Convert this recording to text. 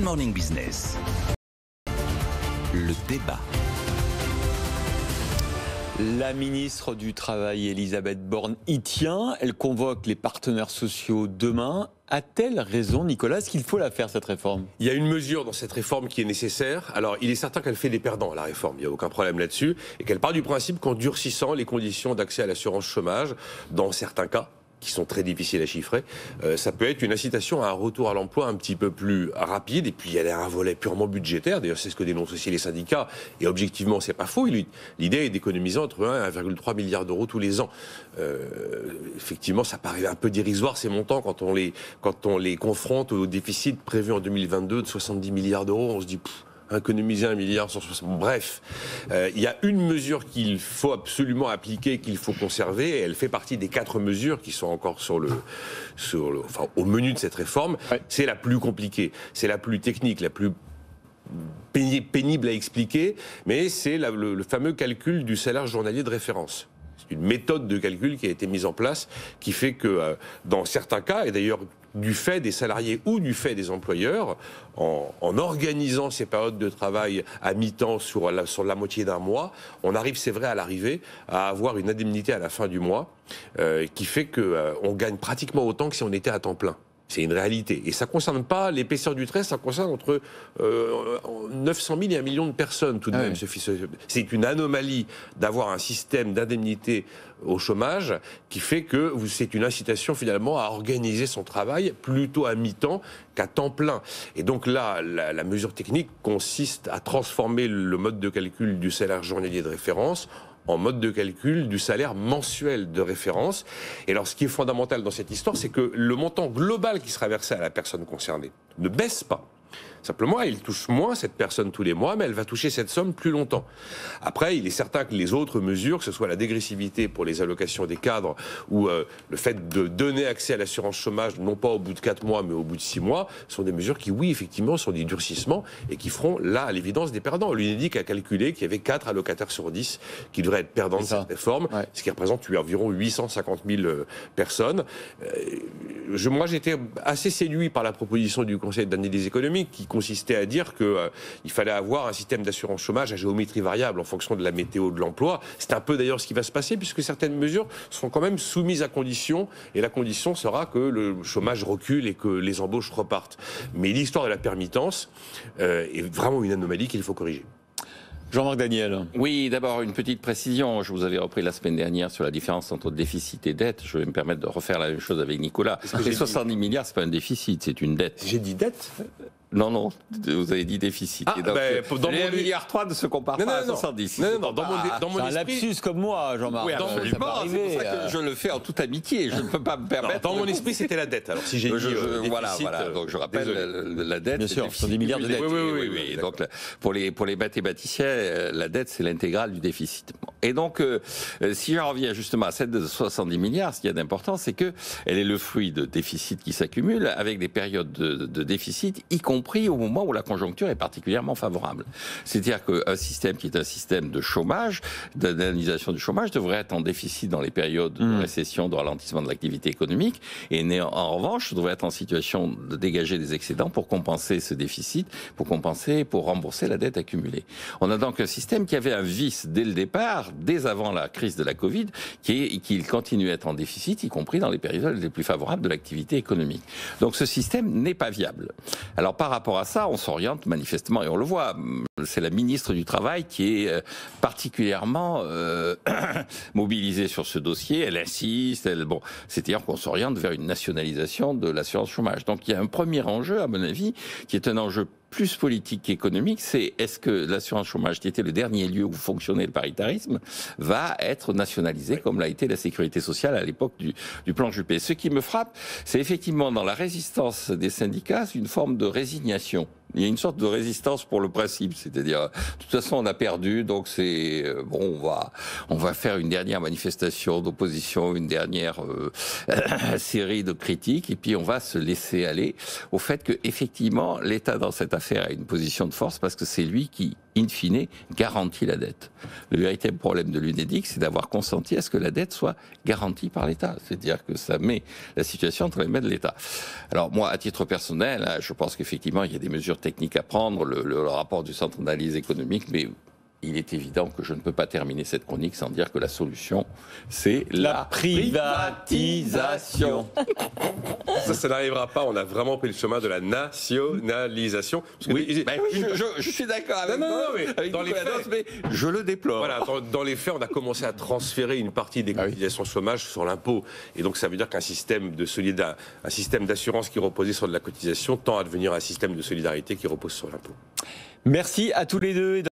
Morning Business. Le débat. La ministre du Travail, Elisabeth Borne, y tient. Elle convoque les partenaires sociaux demain. A-t-elle raison, Nicolas? Est-ce qu'il faut la faire, cette réforme? Il y a une mesure dans cette réforme qui est nécessaire. Alors, il est certain qu'elle fait des perdants, la réforme. Il n'y a aucun problème là-dessus. Et qu'elle part du principe qu'en durcissant les conditions d'accès à l'assurance chômage, dans certains cas, qui sont très difficiles à chiffrer, ça peut être une incitation à un retour à l'emploi un petit peu plus rapide. Et puis, il y a un volet purement budgétaire. D'ailleurs, c'est ce que dénoncent aussi les syndicats. Et objectivement, c'est pas faux. L'idée est d'économiser entre 1 et 1,3 milliard d'euros tous les ans. Effectivement, ça paraît un peu dérisoire, ces montants, quand on les confronte au déficit prévu en 2022 de 70 milliards d'euros. On se dit... économiser 1,1 milliard. Bref, il y a une mesure qu'il faut absolument appliquer, qu'il faut conserver, et elle fait partie des 4 mesures qui sont encore au menu de cette réforme. Ouais. C'est la plus compliquée, c'est la plus technique, la plus pénible à expliquer, mais c'est le fameux calcul du salaire journalier de référence. C'est une méthode de calcul qui a été mise en place, qui fait que dans certains cas, et d'ailleurs du fait des salariés ou du fait des employeurs, en organisant ces périodes de travail à mi-temps sur la moitié d'un mois, on arrive, c'est vrai, à avoir une indemnité à la fin du mois qui fait qu'on gagne pratiquement autant que si on était à temps plein. C'est une réalité. Et ça ne concerne pas l'épaisseur du trait, ça concerne entre 900 000 et 1 million de personnes tout de même. Oui. C'est une anomalie d'avoir un système d'indemnité au chômage qui fait que c'est une incitation finalement à organiser son travail plutôt à mi-temps qu'à temps plein. Et donc là, la mesure technique consiste à transformer le mode de calcul du salaire journalier de référence en mode de calcul du salaire mensuel de référence. Et alors, ce qui est fondamental dans cette histoire, c'est que le montant global qui sera versé à la personne concernée ne baisse pas. Simplement, elle touche moins, cette personne, tous les mois, mais elle va toucher cette somme plus longtemps. Après, il est certain que les autres mesures, que ce soit la dégressivité pour les allocations des cadres ou le fait de donner accès à l'assurance chômage, non pas au bout de 4 mois, mais au bout de 6 mois, sont des mesures qui, oui, effectivement, sont des durcissements et qui feront, là, à l'évidence, des perdants. L'UNEDIC a calculé qu'il y avait 4 allocataires sur 10 qui devraient être perdants de cette réforme, ce qui représente environ 850 000 personnes. Moi, j'étais assez séduit par la proposition du Conseil d'analyse économique qui consistait à dire qu'il fallait avoir un système d'assurance chômage à géométrie variable en fonction de la météo de l'emploi. C'est un peu d'ailleurs ce qui va se passer puisque certaines mesures seront quand même soumises à condition et la condition sera que le chômage recule et que les embauches repartent. Mais l'histoire de la permittence est vraiment une anomalie qu'il faut corriger. Jean-Marc Daniel. Oui, d'abord une petite précision. Je vous avais repris la semaine dernière sur la différence entre déficit et dette. Je vais me permettre de refaire la même chose avec Nicolas. Les 70 milliards, c'est pas un déficit, c'est une dette. J'ai dit dette ? Non, vous avez dit déficit. Ah, et donc, dans les 1,3 milliard ne se comparent pas à 70. Non, dans mon c'est un esprit... lapsus comme moi, Jean-Marc. Oui, absolument. C'est pour ça que je le fais en toute amitié. Je ne peux pas me permettre... Dans mon esprit, c'était la dette. Alors, si j'ai dit déficit... Voilà. Donc, je rappelle, la dette... Bien sûr, 70 milliards de dettes. Oui. Donc, pour les mathématiciens, la dette, c'est l'intégrale du déficit. Et donc, si j'en reviens justement à cette de 70 milliards, ce qu'il y a d'important, c'est qu'elle est le fruit de déficits qui s'accumulent avec des périodes de déficit, y compris au moment où la conjoncture est particulièrement favorable. C'est-à-dire qu'un système qui est un système de chômage, d'indemnisation du chômage, devrait être en déficit dans les périodes de récession, de ralentissement de l'activité économique, et en revanche, devrait être en situation de dégager des excédents pour compenser ce déficit, pour rembourser la dette accumulée. On a donc un système qui avait un vice dès le départ, dès avant la crise de la Covid, qui continue à être en déficit, y compris dans les périodes les plus favorables de l'activité économique. Donc ce système n'est pas viable. Alors par rapport à ça, on s'oriente manifestement, et on le voit, c'est la ministre du Travail qui est particulièrement mobilisée sur ce dossier, elle insiste, c'est-à-dire qu'on s'oriente vers une nationalisation de l'assurance chômage. Donc il y a un premier enjeu, à mon avis, qui est un enjeu plus politique qu'économique, c'est est-ce que l'assurance chômage, qui était le dernier lieu où fonctionnait le paritarisme, va être nationalisée comme l'a été la sécurité sociale à l'époque du plan Juppé. Ce qui me frappe, c'est effectivement dans la résistance des syndicats, une forme de résignation. Il y a une sorte de résistance pour le principe, c'est-à-dire, de toute façon, on a perdu, donc c'est on va faire une dernière manifestation d'opposition, une dernière série de critiques, et puis on va se laisser aller au fait que effectivement l'État dans cette affaire a une position de force parce que c'est lui qui, in fine, garantit la dette. Le véritable problème de l'UNEDIC, c'est d'avoir consenti à ce que la dette soit garantie par l'État, c'est-à-dire que ça met la situation entre les mains de l'État. Alors moi, à titre personnel, je pense qu'effectivement il y a des mesures techniques à prendre, le rapport du Centre d'analyse économique, mais il est évident que je ne peux pas terminer cette chronique sans dire que la solution, c'est la privatisation. Ça n'arrivera pas. On a vraiment pris le chemin de la nationalisation. Parce que je suis d'accord avec mais dans les faits, mais je le déplore. Voilà, dans les faits, on a commencé à transférer une partie des cotisations chômage sur l'impôt. Et donc, ça veut dire qu'un système un système d'assurance qui reposait sur de la cotisation tend à devenir un système de solidarité qui repose sur l'impôt. Merci à tous les deux.